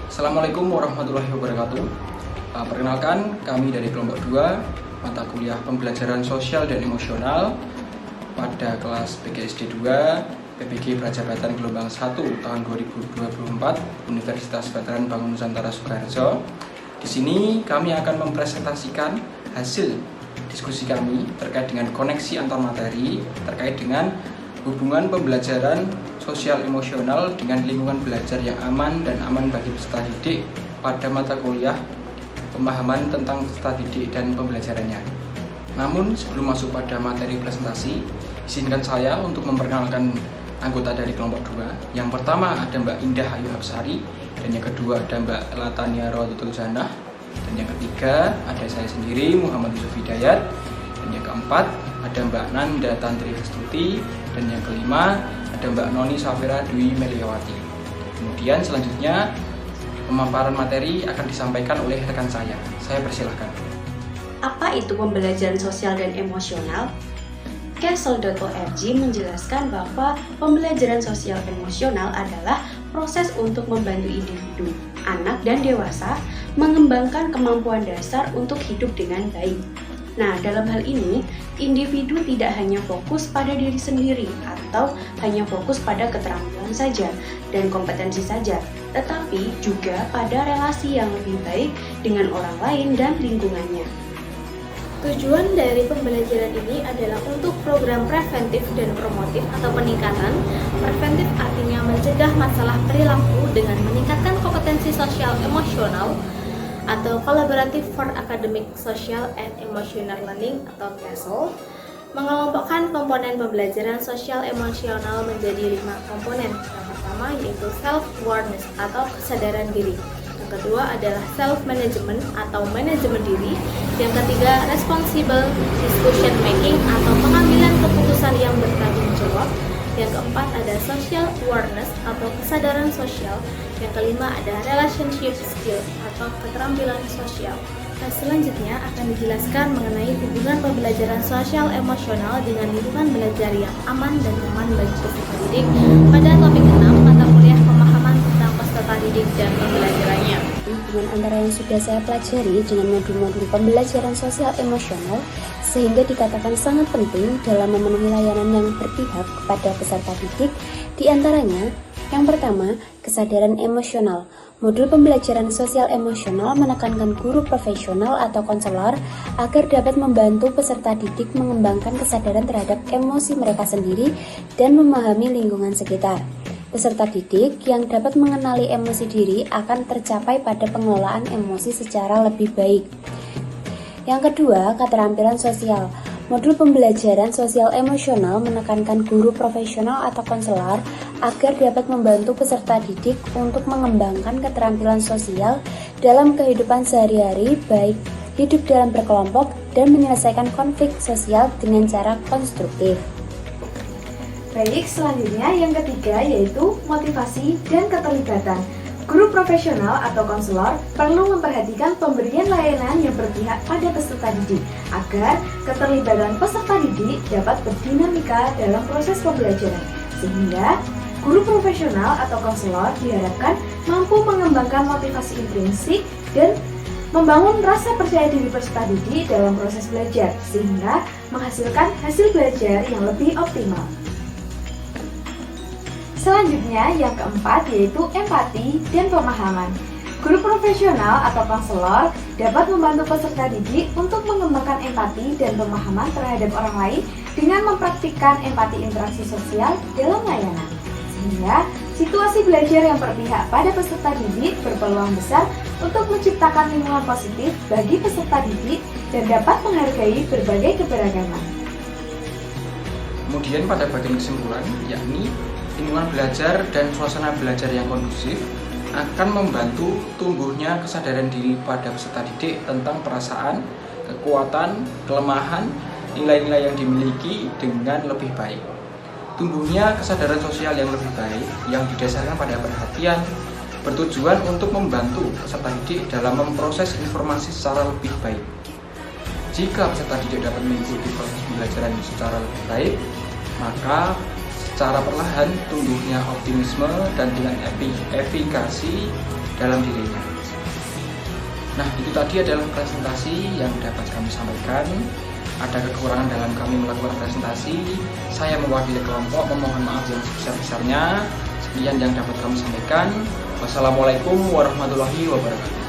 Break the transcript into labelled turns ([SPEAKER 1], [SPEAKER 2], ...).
[SPEAKER 1] Assalamualaikum warahmatullahi wabarakatuh. Perkenalkan, kami dari kelompok 2 mata kuliah pembelajaran sosial dan emosional pada kelas PGSD 2 PPG Prajabatan Gelombang 1 tahun 2024 Universitas Veteran Bangun Nusantara Sukoharjo. Di sini kami akan mempresentasikan hasil diskusi kami terkait dengan koneksi antar materi terkait dengan hubungan pembelajaran sosial emosional dengan lingkungan belajar yang aman dan aman bagi peserta didik pada mata kuliah pemahaman tentang peserta didik dan pembelajarannya. Namun sebelum masuk pada materi presentasi, izinkan saya untuk memperkenalkan anggota dari kelompok 2. Yang pertama ada Mbak Indah Ayu Hapsari, dan yang kedua ada Mbak Latania Rotutul Janah, dan yang ketiga ada saya sendiri Muhammad Yusuf Hidayat, dan yang keempat ada Mbak Nanda Tantri Restuti, dan yang kelima ada Mbak Noni Safira Dwi Meliawati. Kemudian selanjutnya pemaparan materi akan disampaikan oleh rekan saya. Saya persilahkan.
[SPEAKER 2] Apa itu pembelajaran sosial dan emosional? Castle.org menjelaskan bahwa pembelajaran sosial emosional adalah proses untuk membantu individu, anak dan dewasa mengembangkan kemampuan dasar untuk hidup dengan baik. Nah, dalam hal ini, individu tidak hanya fokus pada diri sendiri atau hanya fokus pada keterampilan saja dan kompetensi saja, tetapi juga pada relasi yang lebih baik dengan orang lain dan lingkungannya.
[SPEAKER 3] Tujuan dari pembelajaran ini adalah untuk program preventif dan promotif atau peningkatan. Preventif artinya mencegah masalah perilaku dengan meningkatkan kompetensi sosial emosional, atau Collaborative for Academic, Social, and Emotional Learning atau CASEL, mengelompokkan komponen pembelajaran sosial emosional menjadi 5 komponen. Yang pertama yaitu self-awareness atau kesadaran diri. Yang kedua adalah self-management atau manajemen diri. Yang ketiga responsible decision making atau pengambilan keputusan yang bertanggung jawab. Yang keempat ada social awareness atau kesadaran sosial. Yang kelima ada relationship skill atau keterampilan sosial. Nah, selanjutnya akan dijelaskan mengenai hubungan pembelajaran sosial emosional dengan lingkungan belajar yang aman dan nyaman bagi peserta didik pada topik 6 mata kuliah pemahaman tentang peserta didik dan pembelajarannya.
[SPEAKER 4] Hubungan antara yang sudah saya pelajari dengan modul-modul pembelajaran sosial emosional sehingga dikatakan sangat penting dalam memenuhi layanan yang berpihak kepada peserta didik, diantaranya yang pertama, kesadaran emosional. Modul pembelajaran sosial emosional menekankan guru profesional atau konselor agar dapat membantu peserta didik mengembangkan kesadaran terhadap emosi mereka sendiri dan memahami lingkungan sekitar. Peserta didik yang dapat mengenali emosi diri akan tercapai pada pengelolaan emosi secara lebih baik. Yang kedua, keterampilan sosial. Modul pembelajaran sosial emosional menekankan guru profesional atau konselor agar dapat membantu peserta didik untuk mengembangkan keterampilan sosial dalam kehidupan sehari-hari, baik hidup dalam berkelompok dan menyelesaikan konflik sosial dengan cara konstruktif.
[SPEAKER 5] Baik, selanjutnya yang ketiga yaitu motivasi dan keterlibatan. Guru profesional atau konselor perlu memperhatikan pemberian layanan yang berpihak pada peserta didik agar keterlibatan peserta didik dapat berdinamika dalam proses pembelajaran, sehingga guru profesional atau konselor diharapkan mampu mengembangkan motivasi intrinsik dan membangun rasa percaya diri peserta didik dalam proses belajar, sehingga menghasilkan hasil belajar yang lebih optimal. Selanjutnya yang keempat yaitu empati dan pemahaman. Guru profesional atau konselor dapat membantu peserta didik untuk mengembangkan empati dan pemahaman terhadap orang lain dengan mempraktikkan empati interaksi sosial dalam layanan. Sehingga situasi belajar yang berpihak pada peserta didik berpeluang besar untuk menciptakan lingkungan positif bagi peserta didik dan dapat menghargai berbagai keberagaman.
[SPEAKER 1] Kemudian pada bagian kesimpulan, yakni lingkungan belajar dan suasana belajar yang kondusif akan membantu tumbuhnya kesadaran diri pada peserta didik tentang perasaan, kekuatan, kelemahan, nilai-nilai yang dimiliki dengan lebih baik. Tumbuhnya kesadaran sosial yang lebih baik yang didasarkan pada perhatian bertujuan untuk membantu peserta didik dalam memproses informasi secara lebih baik. Jika peserta didik dapat mengikuti proses pembelajaran secara lebih baik, maka secara perlahan tumbuhnya optimisme dan dengan efikasi dalam dirinya. Nah, itu tadi adalah presentasi yang dapat kami sampaikan. Ada kekurangan dalam kami melakukan presentasi. Saya mewakili kelompok memohon maaf yang sebesar-besarnya. Sekian yang dapat kami sampaikan. Wassalamualaikum warahmatullahi wabarakatuh.